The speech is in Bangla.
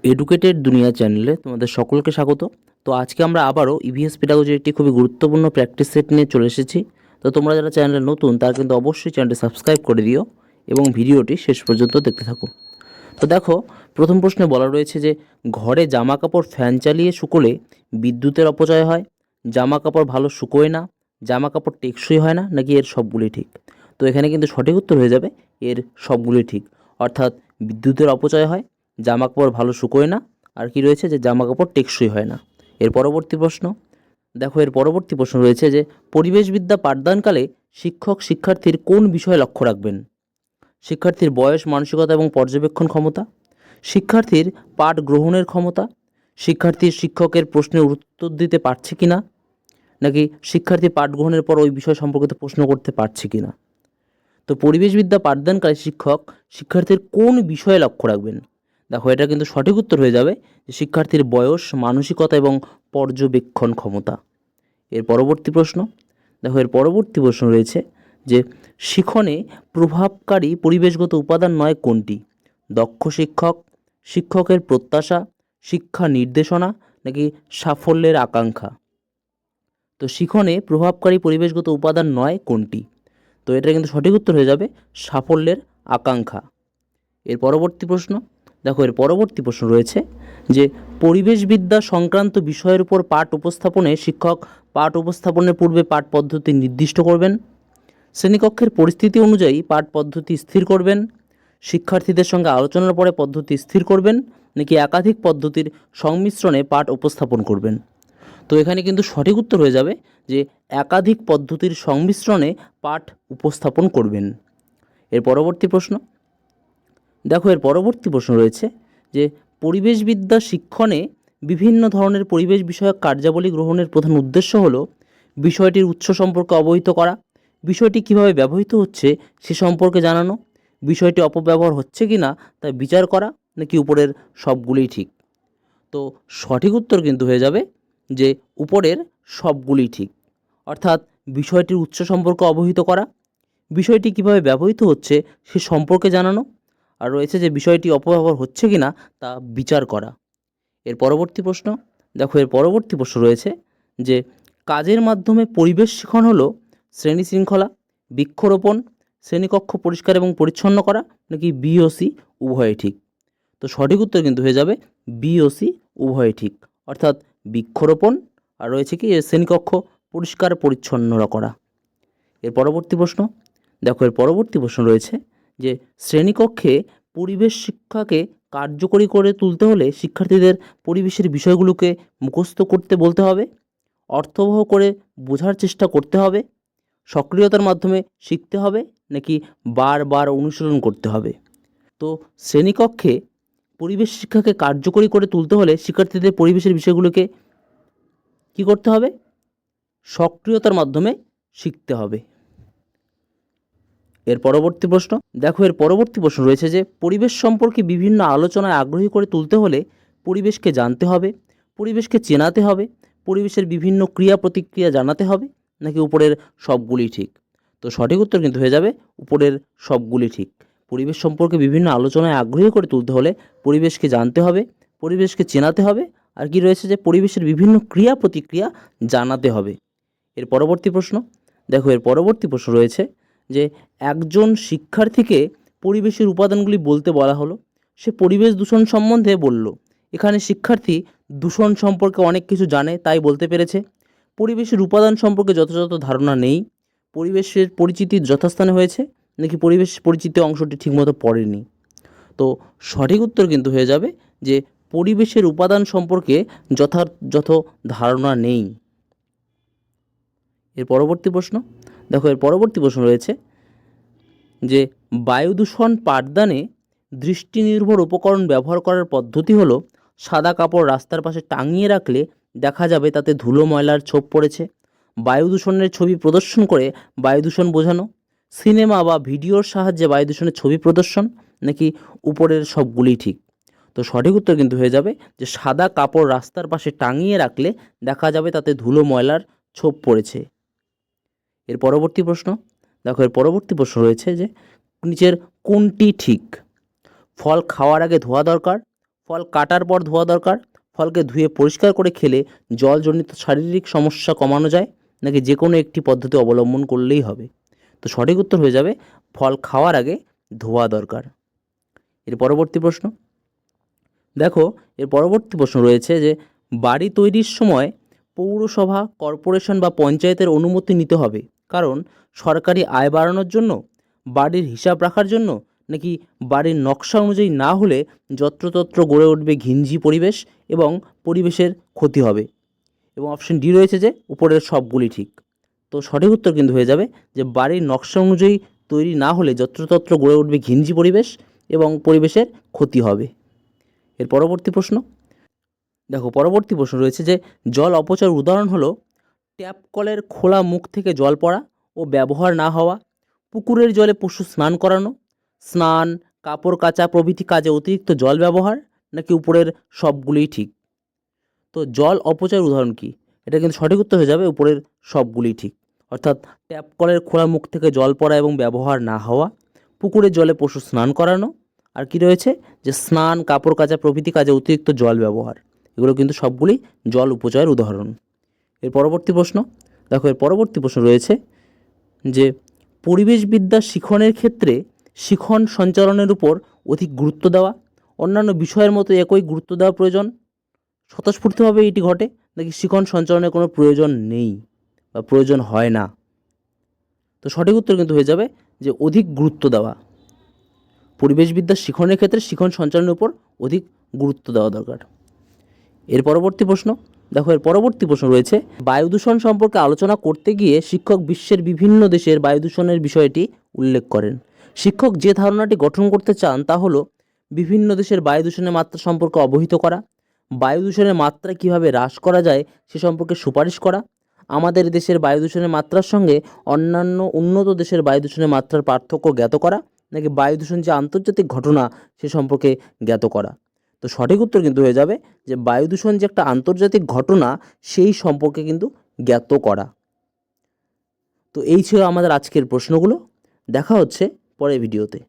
এডুকেটেড দুনিয়া চ্যানেলে তোমাদের সকলকে স্বাগত। তো আজকে আমরা আবারও ইভিএস পেডাগোজির একটি খুবই গুরুত্বপূর্ণ প্র্যাকটিস সেট নিয়ে চলে এসেছি। তো তোমরা যারা চ্যানেলে নতুন তারা কিন্তু অবশ্যই চ্যানেলটি সাবস্ক্রাইব করে দিও এবং ভিডিওটি শেষ পর্যন্ত দেখতে থাকো। তো দেখো, প্রথম প্রশ্নে বলা রয়েছে যে ঘরে জামা কাপড় ফ্যান চালিয়ে শুকোলে বিদ্যুতের অপচয় হয়, জামা কাপড় ভালো শুকোয় না, জামা কাপড় টেকসই হয় না, নাকি এর সবগুলি ঠিক। তো এখানে কিন্তু সঠিক উত্তর হয়ে যাবে এর সবগুলি ঠিক। অর্থাৎ বিদ্যুতের অপচয় হয়, জামা কাপড় ভালো শুকোয় না, আর কি রয়েছে যে জামা কাপড় টেকসই হয় না। এর পরবর্তী প্রশ্ন দেখো, এর পরবর্তী প্রশ্ন রয়েছে যে পরিবেশবিদ্যা পাঠদানকালে শিক্ষক শিক্ষার্থীর কোন বিষয়ে লক্ষ্য রাখবেন। শিক্ষার্থীর বয়স, মানসিকতা এবং পর্যবেক্ষণ ক্ষমতা, শিক্ষার্থীর পাঠ গ্রহণের ক্ষমতা, শিক্ষার্থীর শিক্ষকের প্রশ্নের উত্তর দিতে পারছে কি না, নাকি শিক্ষার্থী পাঠ গ্রহণের পর ওই বিষয় সম্পর্কিত প্রশ্ন করতে পারছে কি না। তো পরিবেশবিদ্যা পাঠদানকালে শিক্ষক শিক্ষার্থীর কোন বিষয়ে লক্ষ্য রাখবেন। দেখো, এটা কিন্তু সঠিক উত্তর হয়ে যাবে যে শিক্ষার্থীর বয়স, মানসিকতা এবং পর্যবেক্ষণ ক্ষমতা। এর পরবর্তী প্রশ্ন দেখো, এর পরবর্তী প্রশ্ন রয়েছে যে শিখনে প্রভাবকারী পরিবেশগত উপাদান নয় কোনটি। দক্ষ শিক্ষক, শিক্ষকের প্রত্যাশা, শিক্ষা নির্দেশনা, নাকি সাফল্যের আকাঙ্ক্ষা। তো শিখনে প্রভাবকারী পরিবেশগত উপাদান নয় কোনটি। তো এটা কিন্তু সঠিক উত্তর হয়ে যাবে সাফল্যের আকাঙ্ক্ষা। এর পরবর্তী প্রশ্ন দেখো, এর পরবর্তী প্রশ্ন রয়েছে যে পরিবেশবিদ্যা সংক্রান্ত বিষয়ের উপর পাঠ উপস্থাপনে শিক্ষক পাঠ উপস্থাপনের পূর্বে পাঠ পদ্ধতি নির্দিষ্ট করবেন, শ্রেণীকক্ষের পরিস্থিতি অনুযায়ী পাঠ পদ্ধতি স্থির করবেন, শিক্ষার্থীদের সঙ্গে আলোচনার পরে পদ্ধতি স্থির করবেন, নাকি একাধিক পদ্ধতির সংমিশ্রণে পাঠ উপস্থাপন করবেন। তো এখানে কিন্তু সঠিক উত্তর হয়ে যাবে যে একাধিক পদ্ধতির সংমিশ্রণে পাঠ উপস্থাপন করবেন। এর পরবর্তী প্রশ্ন দেখো, এর পরবর্তী প্রশ্ন রয়েছে যে পরিবেশবিদ্যা শিক্ষণে বিভিন্ন ধরনের পরিবেশ বিষয়ক কার্যাবলী গ্রহণের প্রধান উদ্দেশ্য হল বিষয়টির উৎস সম্পর্কে অবহিত করা, বিষয়টি কিভাবে ব্যবহৃত হচ্ছে সে সম্পর্কে জানানো, বিষয়টি অপব্যবহার হচ্ছে কি না তা বিচার করা, নাকি উপরের সবগুলিই ঠিক। তো সঠিক উত্তর কিন্তু হয়ে যাবে যে উপরের সবগুলি ঠিক। অর্থাৎ বিষয়টির উৎস সম্পর্কে অবহিত করা, বিষয়টি কিভাবে ব্যবহৃত হচ্ছে সে সম্পর্কে জানানো, আর রয়েছে যে বিষয়টি অপব্যবহার হচ্ছে কি না তা বিচার করা। এর পরবর্তী প্রশ্ন দেখো, এর পরবর্তী প্রশ্ন রয়েছে যে কাজের মাধ্যমে পরিবেশ শিখন হলো শ্রেণী শৃঙ্খলা, বৃক্ষরোপণ, শ্রেণীকক্ষ পরিষ্কার এবং পরিচ্ছন্ন করা, নাকি বি ও সি উভয়ই ঠিক। তো সঠিক উত্তর কিন্তু হয়ে যাবে বি ও সি উভয়ই ঠিক। অর্থাৎ বৃক্ষরোপণ আর রয়েছে কি শ্রেণীকক্ষ পরিষ্কার পরিচ্ছন্ন করা। এর পরবর্তী প্রশ্ন দেখো, এর পরবর্তী প্রশ্ন রয়েছে যে শ্রেণীকক্ষে পরিবেশ শিক্ষাকে কার্যকরী করে তুলতে হলে শিক্ষার্থীদের পরিবেশের বিষয়গুলোকে মুখস্থ করতে বলতে হবে, অর্থবহ করে বোঝার চেষ্টা করতে হবে, সক্রিয়তার মাধ্যমে শিখতে হবে, নাকি বারবার অনুশীলন করতে হবে। তো শ্রেণীকক্ষে পরিবেশ শিক্ষাকে কার্যকরী করে তুলতে হলে শিক্ষার্থীদের পরিবেশের বিষয়গুলোকে কী করতে হবে, সক্রিয়তার মাধ্যমে শিখতে হবে। এর পরবর্তী প্রশ্ন দেখো, এর পরবর্তী প্রশ্ন রয়েছে যে পরিবেশ সম্পর্কে বিভিন্ন আলোচনায় আগ্রহী করে তুলতে হলে পরিবেশকে জানতে হবে, পরিবেশকে চেনাতে হবে, পরিবেশের বিভিন্ন ক্রিয়া প্রতিক্রিয়া জানাতে হবে, নাকি উপরের সবগুলি ঠিক। তো সঠিক উত্তর কিন্তু হয়ে যাবে উপরের সবগুলি ঠিক। পরিবেশ সম্পর্কে বিভিন্ন আলোচনায় আগ্রহী করে তুলতে হলে পরিবেশকে জানতে হবে, পরিবেশকে চেনাতে হবে, আর কি রয়েছে যে পরিবেশের বিভিন্ন ক্রিয়া প্রতিক্রিয়া জানাতে হবে। এর পরবর্তী প্রশ্ন দেখো, এর পরবর্তী প্রশ্ন রয়েছে যে একজন শিক্ষার্থীকে পরিবেশের উপাদানগুলি বলতে বলা হলো, সে পরিবেশ দূষণ সম্বন্ধে বলল। এখানে শিক্ষার্থী দূষণ সম্পর্কে অনেক কিছু জানে তাই বলতে পেরেছে, পরিবেশের উপাদান সম্পর্কে যথাযথ ধারণা নেই, পরিবেশের পরিচিতি যথাস্থানে হয়েছে, নাকি পরিবেশ পরিচিতি অংশটি ঠিকমতো পড়েনি। তো সঠিক উত্তর কিন্তু হয়ে যাবে যে পরিবেশের উপাদান সম্পর্কে যথাযথ ধারণা নেই। এর পরবর্তী প্রশ্ন দেখো, এর পরবর্তী প্রশ্ন রয়েছে যে বায়ু দূষণ পাঠদানে দৃষ্টি নির্ভর উপকরণ ব্যবহার করার পদ্ধতি হলো সাদা কাপড় রাস্তার পাশে টাঙিয়ে রাখলে দেখা যাবে তাতে ধুলো ময়লার ছোপ পড়েছে, বায়ু দূষণের ছবি প্রদর্শন করে বায়ু দূষণ বোঝানো, সিনেমা বা ভিডিওর সাহায্যে বায়ু দূষণের ছবি প্রদর্শন, নাকি উপরের সবগুলি ঠিক। তো সঠিক উত্তর কিন্তু হয়ে যাবে যে সাদা কাপড় রাস্তার পাশে টাঙিয়ে রাখলে দেখা যাবে তাতে ধুলো ময়লার ছোপ পড়েছে। এর পরবর্তী প্রশ্ন দেখো, এর পরবর্তী প্রশ্ন রয়েছে যে নিচের কোনটি ঠিক। ফল খাওয়ার আগে ধোয়া দরকার, ফল কাটার পর ধোয়া দরকার, ফলকে ধুয়ে পরিষ্কার করে খেলে জলজনিত শারীরিক সমস্যা কমানো যায়, নাকি যে কোনো একটি পদ্ধতি অবলম্বন করলেই হবে? তো সঠিক উত্তর হয়ে যাবে ফল খাওয়ার আগে ধোয়া দরকার। এর পরবর্তী প্রশ্ন দেখো, এর পরবর্তী প্রশ্ন রয়েছে যে বাড়ি তৈরির সময় পৌরসভা, কর্পোরেশন বা পঞ্চায়েতের অনুমতি নিতে হবে, কারণ সরকারি আয় বাড়ানোর জন্য, বাড়ির হিসাব রাখার জন্য, নাকি বাড়ির নকশা অনুযায়ী না হলে যত্রতত্র গড়ে উঠবে ঘিঞ্জি পরিবেশ এবং পরিবেশের ক্ষতি হবে? এবং অপশন ডি রয়েছে যে উপরের সবগুলি ঠিক। তো সঠিক উত্তর কিন্তু হয়ে যাবে যে বাড়ির নকশা অনুযায়ী তৈরি না হলে যত্রতত্র গড়ে উঠবে ঘিঞ্জি পরিবেশ এবং পরিবেশের ক্ষতি হবে। এর পরবর্তী প্রশ্ন দেখো, পরবর্তী প্রশ্ন রয়েছে যে জল অপচয়ের উদাহরণ হলো ট্যাপ কলের খোলা মুখ থেকে জল পড়া ও ব্যবহার না হওয়া, পুকুরের জলে পশু স্নান করানো, স্নান, কাপড় কাচা প্রভৃতি কাজে অতিরিক্ত জল ব্যবহার, নাকি উপরের সবগুলিই ঠিক? তো জল অপচয়ের উদাহরণ কি? এটা কিন্তু সঠিক উত্তর হয়ে যাবে উপরের সবগুলিই ঠিক। অর্থাৎ ট্যাপ কলের খোলা মুখ থেকে জল পড়া এবং ব্যবহার না হওয়া, পুকুরের জলে পশু স্নান করানো, আর কি রয়েছে যে স্নান, কাপড় কাচা প্রভৃতি কাজে অতিরিক্ত জল ব্যবহার। এগুলো কিন্তু সবগুলি জল উপচয়ের উদাহরণ। এর পরবর্তী প্রশ্ন দেখো, এর পরবর্তী প্রশ্ন রয়েছে যে পরিবেশবিদ্যা শিখনের ক্ষেত্রে শিখন সঞ্চালনের উপর অধিক গুরুত্ব দেওয়া, অন্যান্য বিষয়ের মতো একই গুরুত্ব দেওয়া প্রয়োজন, স্বতঃস্ফূর্তভাবে এটি ঘটে, নাকি শিখন সঞ্চালনের কোনো প্রয়োজন নেই বা প্রয়োজন হয় না? তো সঠিক উত্তর কিন্তু হয়ে যাবে যে অধিক গুরুত্ব দেওয়া। পরিবেশবিদ্যা শিখনের ক্ষেত্রে শিখন সঞ্চালনের উপর অধিক গুরুত্ব দেওয়া দরকার। এর পরবর্তী প্রশ্ন দেখো, এর পরবর্তী প্রশ্ন রয়েছে বায়ু দূষণ সম্পর্কে আলোচনা করতে গিয়ে শিক্ষক বিশ্বের বিভিন্ন দেশের বায়ু দূষণের বিষয়টি উল্লেখ করেন। শিক্ষক যে ধারণাটি গঠন করতে চান তা হলো বিভিন্ন দেশের বায়ু দূষণের মাত্রা সম্পর্কে অবহিত করা, বায়ু দূষণের মাত্রা কীভাবে হ্রাস করা যায় সে সম্পর্কে সুপারিশ করা, আমাদের দেশের বায়ু দূষণের মাত্রার সঙ্গে অন্যান্য উন্নত দেশের বায়ু দূষণের মাত্রার পার্থক্য জ্ঞাত করা, নাকি বায়ু দূষণ যে আন্তর্জাতিক ঘটনা সে সম্পর্কে জ্ঞাত করা? তো সঠিক উত্তর কিন্তু হয়ে যাবে যে বায়ু দূষণ যে একটা আন্তর্জাতিক ঘটনা সেই সম্পর্কে কিন্তু জ্ঞাত করা। তো এই ছিল আমাদের আজকের প্রশ্নগুলো। দেখা হচ্ছে পরের ভিডিওতে।